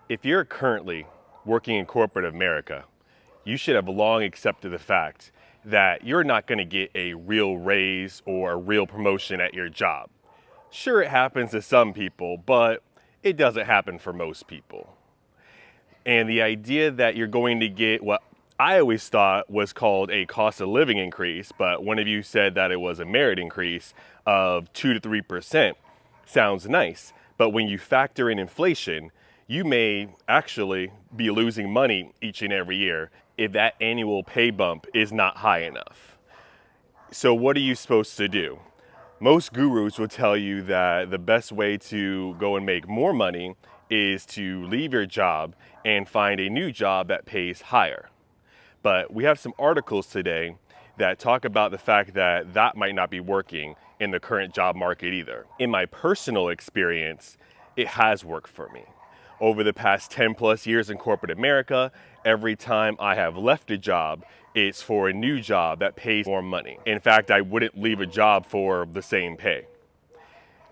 If you're currently working in corporate America, you should have long accepted the fact that you're not going to get a real raise or a real promotion at your job. Sure, it happens to some people, but it doesn't happen for most people. And the idea that you're going to get what I always thought was called a cost of living increase, but one of you said that it was a merit increase of 2 to 3%, sounds nice. But when you factor in inflation, you may actually be losing money each and every year if that annual pay bump is not high enough. So what are you supposed to do? Most gurus will tell you that the best way to go and make more money is to leave your job and find a new job that pays higher. But we have some articles today that talk about the fact that that might not be working in the current job market either. In my personal experience, it has worked for me. Over the past 10 plus years in corporate America, every time I have left a job, it's for a new job that pays more money. In fact, I wouldn't leave a job for the same pay.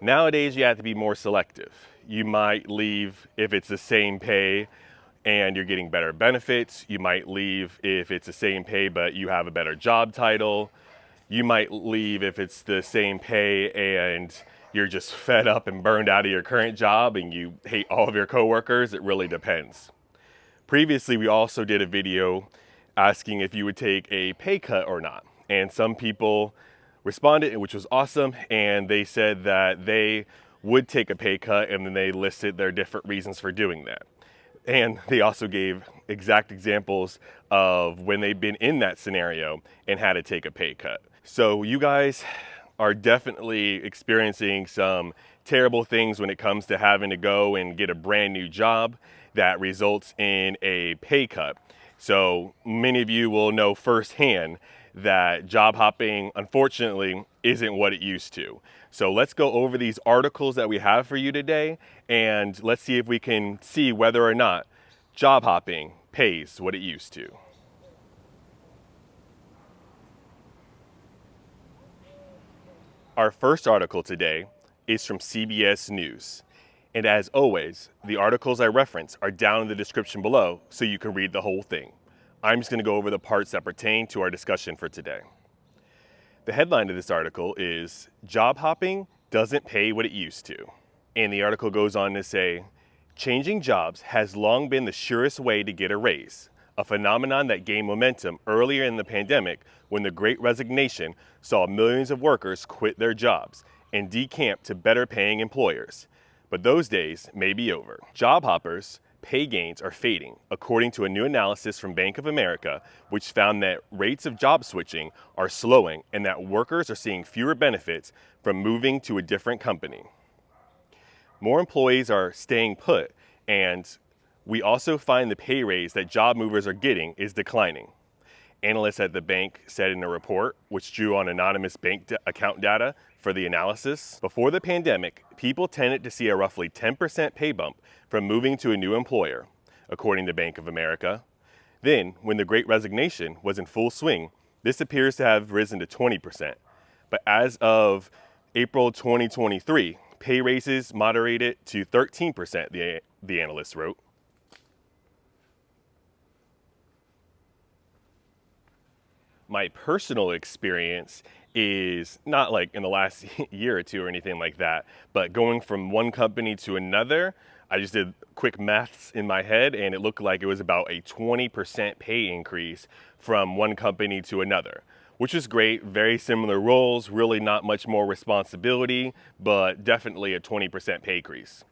Nowadays, you have to be more selective. You might leave if it's the same pay and you're getting better benefits. You might leave if it's the same pay but you have a better job title. You might leave if it's the same pay and you're just fed up and burned out of your current job and you hate all of your coworkers. It really depends. Previously, we also did a video asking if you would take a pay cut or not. And some people responded, which was awesome, and they said that they would take a pay cut, and then they listed their different reasons for doing that. And they also gave exact examples of when they've been in that scenario and had to take a pay cut. So you guys are definitely experiencing some terrible things when it comes to having to go and get a brand new job that results in a pay cut. So many of you will know firsthand that job hopping, unfortunately, isn't what it used to. So let's go over these articles that we have for you today, and let's see if we can see whether or not job hopping pays what it used to. Our first article today is from CBS News. And as always, the articles I reference are down in the description below so you can read the whole thing. I'm just going to go over the parts that pertain to our discussion for today. The headline of this article is "Job Hopping Doesn't Pay What It Used to." And the article goes on to say, changing jobs has long been the surest way to get a raise, a phenomenon that gained momentum earlier in the pandemic when the Great Resignation saw millions of workers quit their jobs and decamp to better paying employers. But those days may be over. Job hoppers' pay gains are fading, according to a new analysis from Bank of America, which found that rates of job switching are slowing and that workers are seeing fewer benefits from moving to a different company. More employees are staying put, and we also find the pay raise that job movers are getting is declining. Analysts at the bank said in a report, which drew on anonymous bank account data for the analysis, before the pandemic, people tended to see a roughly 10% pay bump from moving to a new employer, according to Bank of America. Then, when the Great Resignation was in full swing, this appears to have risen to 20%. But as of April 2023, pay raises moderated to 13%, the analyst wrote. My personal experience is not like in the last year or two or anything like that, but going from one company to another, I just did quick maths in my head and it looked like it was about a 20% pay increase from one company to another, which is great. Very similar roles, really not much more responsibility, but definitely a 20% pay increase.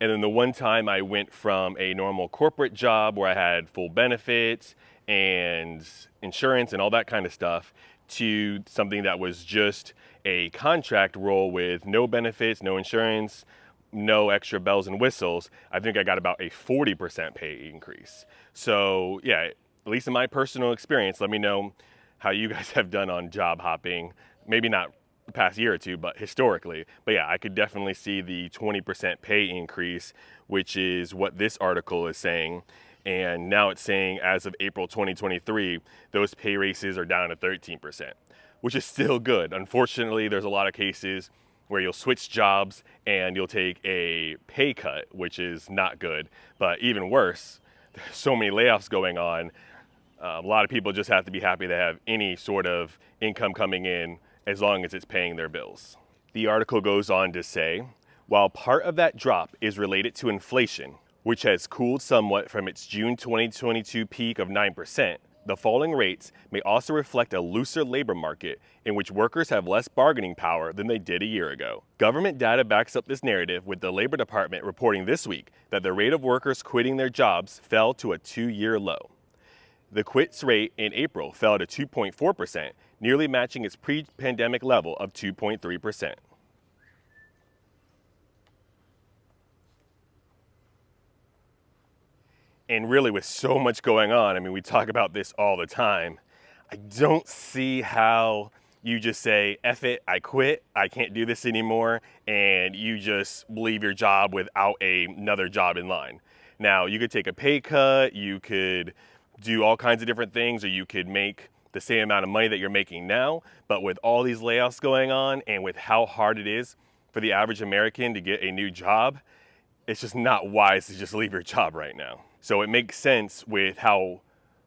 And then the one time I went from a normal corporate job where I had full benefits and insurance and all that kind of stuff to something that was just a contract role with no benefits, no insurance, no extra bells and whistles, I think I got about a 40% pay increase. So yeah, at least in my personal experience, let me know how you guys have done on job hopping. Maybe not the past year or two, but historically. But yeah, I could definitely see the 20% pay increase, which is what this article is saying. And now it's saying as of April 2023, those pay raises are down to 13%, which is still good. Unfortunately, there's a lot of cases where you'll switch jobs and you'll take a pay cut, which is not good. But even worse, there's so many layoffs going on. A lot of people just have to be happy to have any sort of income coming in as long as it's paying their bills. The article goes on to say, while part of that drop is related to inflation, which has cooled somewhat from its June 2022 peak of 9%, the falling rates may also reflect a looser labor market in which workers have less bargaining power than they did a year ago. Government data backs up this narrative, with the Labor Department reporting this week that the rate of workers quitting their jobs fell to a 2-year low. The quits rate in April fell to 2.4%, nearly matching its pre-pandemic level of 2.3%. And really, with so much going on, I mean, we talk about this all the time. I don't see how you just say, F it, I quit, I can't do this anymore, and you just leave your job without another job in line. Now, you could take a pay cut, you could do all kinds of different things, or you could make the same amount of money that you're making now. But with all these layoffs going on and with how hard it is for the average American to get a new job, it's just not wise to just leave your job right now. So it makes sense with how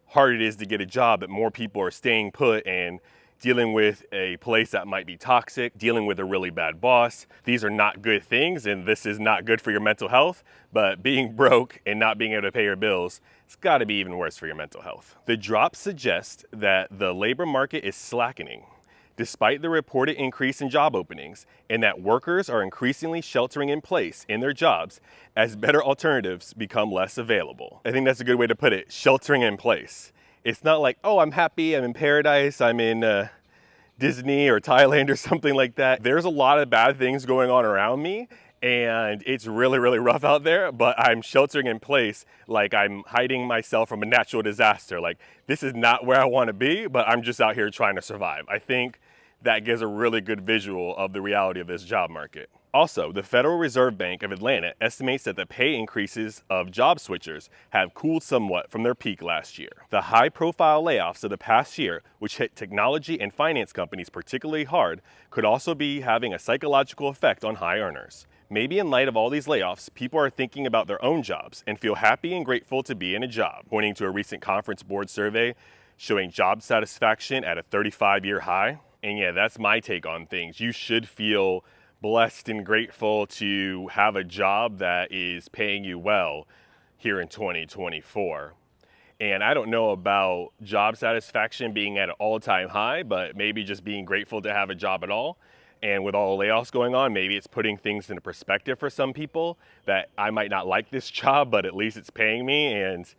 hard it is to get a job that more people are staying put and dealing with a place that might be toxic, dealing with a really bad boss. These are not good things, and this is not good for your mental health, but being broke and not being able to pay your bills, it's gotta be even worse for your mental health. The drop suggests that the labor market is slackening, despite the reported increase in job openings, and that workers are increasingly sheltering in place in their jobs as better alternatives become less available. I think that's a good way to put it, sheltering in place. It's not like, oh, I'm happy, I'm in paradise, I'm in Disney or Thailand or something like that. There's a lot of bad things going on around me, and it's really, really rough out there, but I'm sheltering in place like I'm hiding myself from a natural disaster. Like, this is not where I want to be, but I'm just out here trying to survive. I think that gives a really good visual of the reality of this job market. Also, the Federal Reserve Bank of Atlanta estimates that the pay increases of job switchers have cooled somewhat from their peak last year. The high-profile layoffs of the past year, which hit technology and finance companies particularly hard, could also be having a psychological effect on high earners. Maybe in light of all these layoffs, people are thinking about their own jobs and feel happy and grateful to be in a job, pointing to a recent Conference Board survey showing job satisfaction at a 35-year high. And yeah, that's my take on things. You should feel blessed and grateful to have a job that is paying you well here in 2024. And I don't know about job satisfaction being at an all-time high, but maybe just being grateful to have a job at all. And with all the layoffs going on, maybe it's putting things into perspective for some people that I might not like this job, but at least it's paying me, and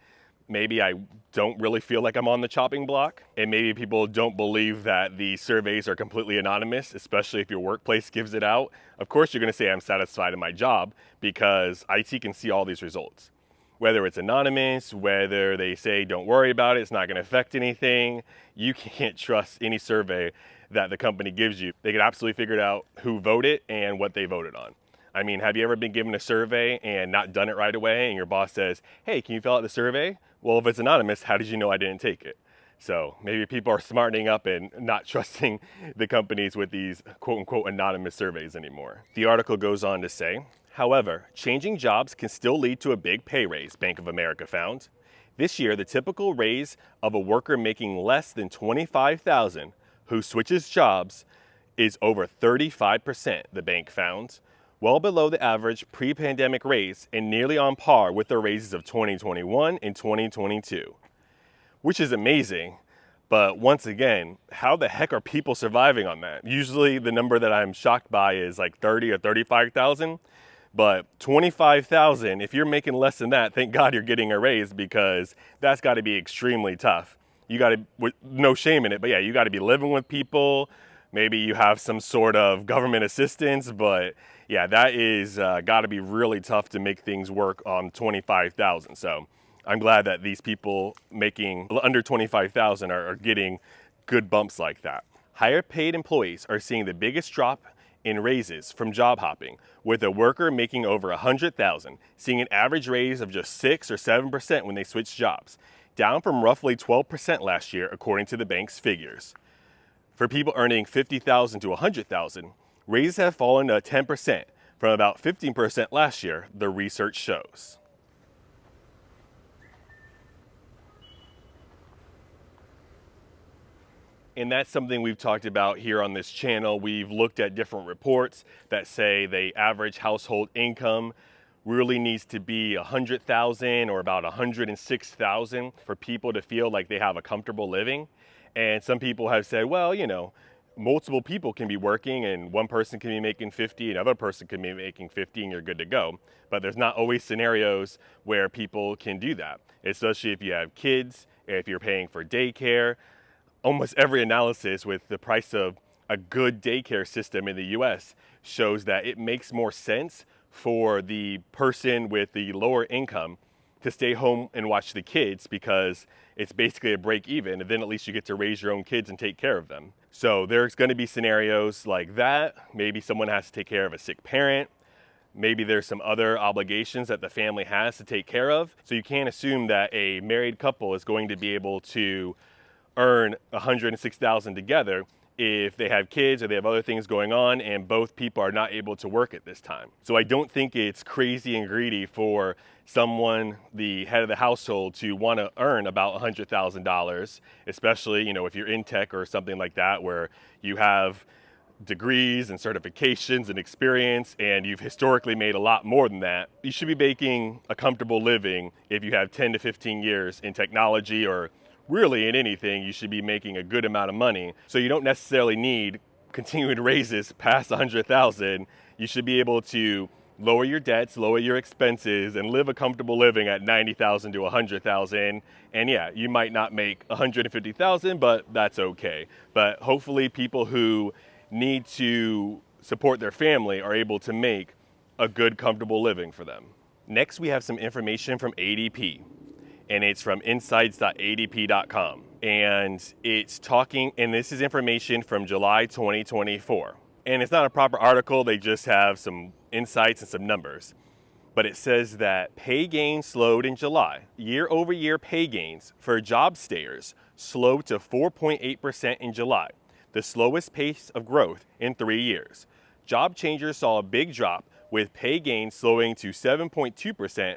maybe I don't really feel like I'm on the chopping block. And maybe people don't believe that the surveys are completely anonymous, especially if your workplace gives it out. Of course, you're going to say I'm satisfied in my job because IT can see all these results. Whether it's anonymous, whether they say don't worry about it, it's not going to affect anything, you can't trust any survey that the company gives you. They can absolutely figure out who voted and what they voted on. I mean, have you ever been given a survey and not done it right away and your boss says, hey, can you fill out the survey? Well, if it's anonymous, how did you know I didn't take it? So maybe people are smartening up and not trusting the companies with these quote unquote anonymous surveys anymore. The article goes on to say, however, changing jobs can still lead to a big pay raise, Bank of America found. This year, the typical raise of a worker making less than $25,000 who switches jobs is over 35%, the bank found, well below the average pre-pandemic raise and nearly on par with the raises of 2021 and 2022, which is amazing. But once again, how the heck are people surviving on that? Usually the number that I'm shocked by is like 30 or 35,000, but 25,000, if you're making less than that, thank God you're getting a raise, because that's got to be extremely tough. You got to, no shame in it, but yeah, you got to be living with people. Maybe you have some sort of government assistance, but yeah, that is got to be really tough to make things work on 25,000. So I'm glad that these people making under 25,000 are getting good bumps like that. Higher paid employees are seeing the biggest drop in raises from job hopping, with a worker making over 100,000 seeing an average raise of just 6 or 7% when they switch jobs, down from roughly 12% last year, according to the bank's figures. For people earning 50,000 to 100,000, Raises have fallen to 10% from about 15% last year, the research shows. And that's something we've talked about here on this channel. We've looked at different reports that say the average household income really needs to be 100,000 or about 106,000 for people to feel like they have a comfortable living. And some people have said, well, you know, multiple people can be working and one person can be making 50, another person can be making 50 and you're good to go. But there's not always scenarios where people can do that, especially if you have kids, if you're paying for daycare. Almost every analysis with the price of a good daycare system in the US shows that it makes more sense for the person with the lower income to stay home and watch the kids because it's basically a break even, and then at least you get to raise your own kids and take care of them. So there's going to be scenarios like that. Maybe someone has to take care of a sick parent. Maybe there's some other obligations that the family has to take care of. So you can't assume that a married couple is going to be able to earn $106,000 together if they have kids or they have other things going on and both people are not able to work at this time. So I don't think it's crazy and greedy for someone, the head of the household, to want to earn about $100,000, especially, you know, if you're in tech or something like that where you have degrees and certifications and experience and you've historically made a lot more than that. You should be making a comfortable living if you have 10 to 15 years in technology, or really in anything. You should be making a good amount of money. So you don't necessarily need continued raises past 100,000. You should be able to lower your debts, lower your expenses, and live a comfortable living at 90,000 to 100,000. And yeah, you might not make 150,000, but that's okay. But hopefully people who need to support their family are able to make a good, comfortable living for them. Next, we have some information from ADP. And it's from insights.adp.com. And it's talking, and this is information from July 2024. And it's not a proper article, they just have some insights and some numbers. But it says that pay gains slowed in July. Year over year pay gains for job stayers slowed to 4.8% in July, the slowest pace of growth in 3 years. Job changers saw a big drop, with pay gains slowing to 7.2%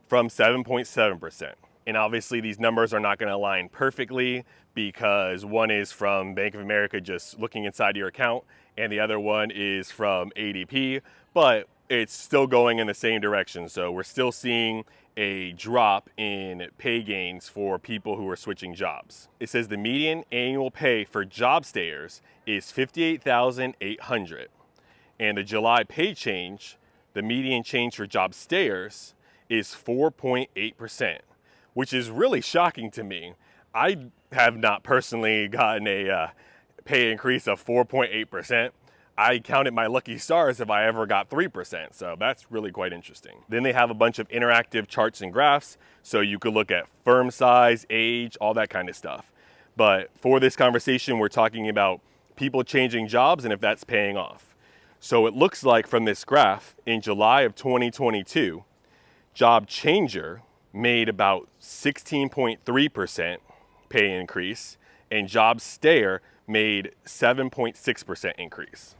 from 7.7%. And obviously these numbers are not going to align perfectly because one is from Bank of America just looking inside your account and the other one is from ADP, but it's still going in the same direction. So we're still seeing a drop in pay gains for people who are switching jobs. It says the median annual pay for job stayers is $58,800. And the July pay change, the median change for job stayers, is 4.8%. Which is really shocking to me. I have not personally gotten a pay increase of 4.8%. I counted my lucky stars if I ever got 3%, so that's really quite interesting. Then they have a bunch of interactive charts and graphs, so you could look at firm size, age, all that kind of stuff. But for this conversation, we're talking about people changing jobs and if that's paying off. So it looks like from this graph, in July of 2022, job changer made about 16.3% pay increase, and job stayer made 7.6% increase.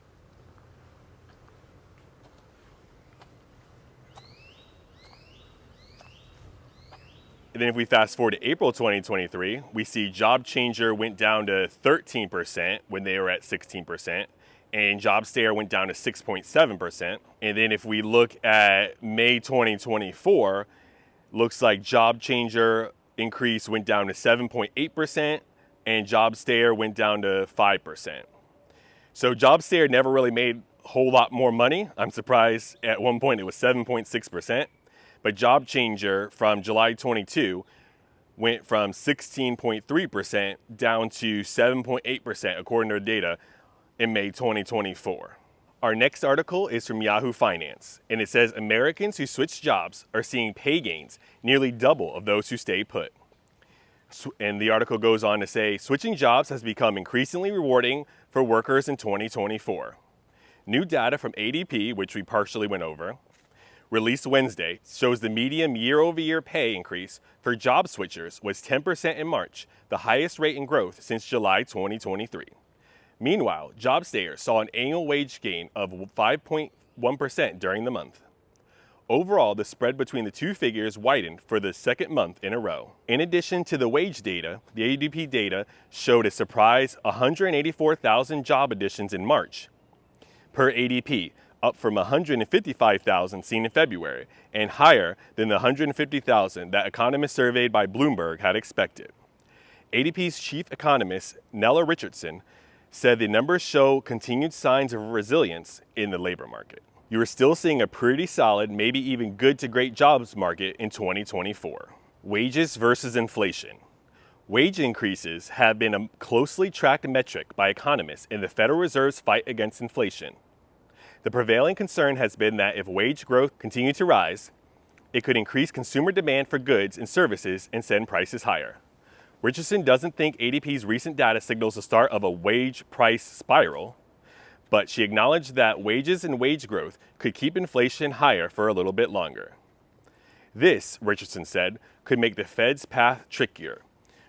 And then if we fast forward to April 2023, we see job changer went down to 13% when they were at 16%, and job stayer went down to 6.7%. And then if we look at May 2024, looks like job changer increase went down to 7.8% and job stayer went down to 5%. So job stayer never really made a whole lot more money. I'm surprised at one point it was 7.6%. But job changer from July 22 went from 16.3% down to 7.8% according to the data in May 2024. Our next article is from Yahoo Finance, and it says Americans who switch jobs are seeing pay gains nearly double of those who stay put. And the article goes on to say, switching jobs has become increasingly rewarding for workers in 2024. New data from ADP, which we partially went over, released Wednesday, shows the median year-over-year pay increase for job switchers was 10% in March, the highest rate in growth since July 2023. Meanwhile, JobStater saw an annual wage gain of 5.1% during the month. Overall, the spread between the two figures widened for the second month in a row. In addition to the wage data, the ADP data showed a surprise 184,000 job additions in March, per ADP, up from 155,000 seen in February, and higher than the 150,000 that economists surveyed by Bloomberg had expected. ADP's chief economist, Nella Richardson, said the numbers show continued signs of resilience in the labor market. You are still seeing a pretty solid, maybe even good to great jobs market in 2024. Wages versus inflation. Wage increases have been a closely tracked metric by economists in the Federal Reserve's fight against inflation. The prevailing concern has been that if wage growth continued to rise, it could increase consumer demand for goods and services and send prices higher. Richardson doesn't think ADP's recent data signals the start of a wage price spiral, but she acknowledged that wages and wage growth could keep inflation higher for a little bit longer. This, Richardson said, could make the Fed's path trickier.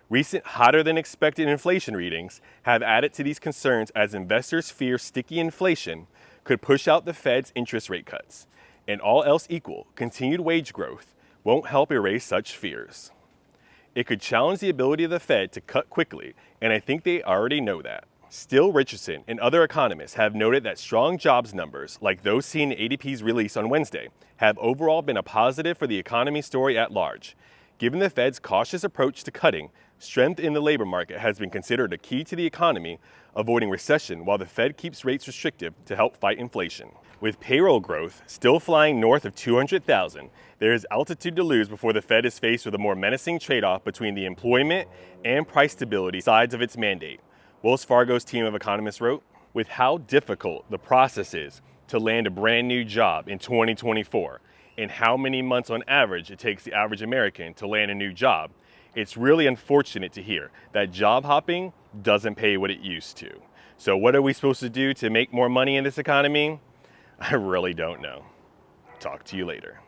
Recent hotter than expected inflation readings have added to these concerns as investors fear sticky inflation could push out the Fed's interest rate cuts. And all else equal, continued wage growth won't help erase such fears. It could challenge the ability of the Fed to cut quickly, and I think they already know that. Still, Richardson and other economists have noted that strong jobs numbers, like those seen in ADP's release on Wednesday, have overall been a positive for the economy story at large. Given the Fed's cautious approach to cutting, strength in the labor market has been considered a key to the economy avoiding recession while the Fed keeps rates restrictive to help fight inflation. With payroll growth still flying north of 200,000, there is altitude to lose before the Fed is faced with a more menacing trade-off between the employment and price stability sides of its mandate. Wells Fargo's team of economists wrote, with how difficult the process is to land a brand new job in 2024 and how many months on average it takes the average American to land a new job, it's really unfortunate to hear that job hopping doesn't pay what it used to. So what are we supposed to do to make more money in this economy? I really don't know. Talk to you later.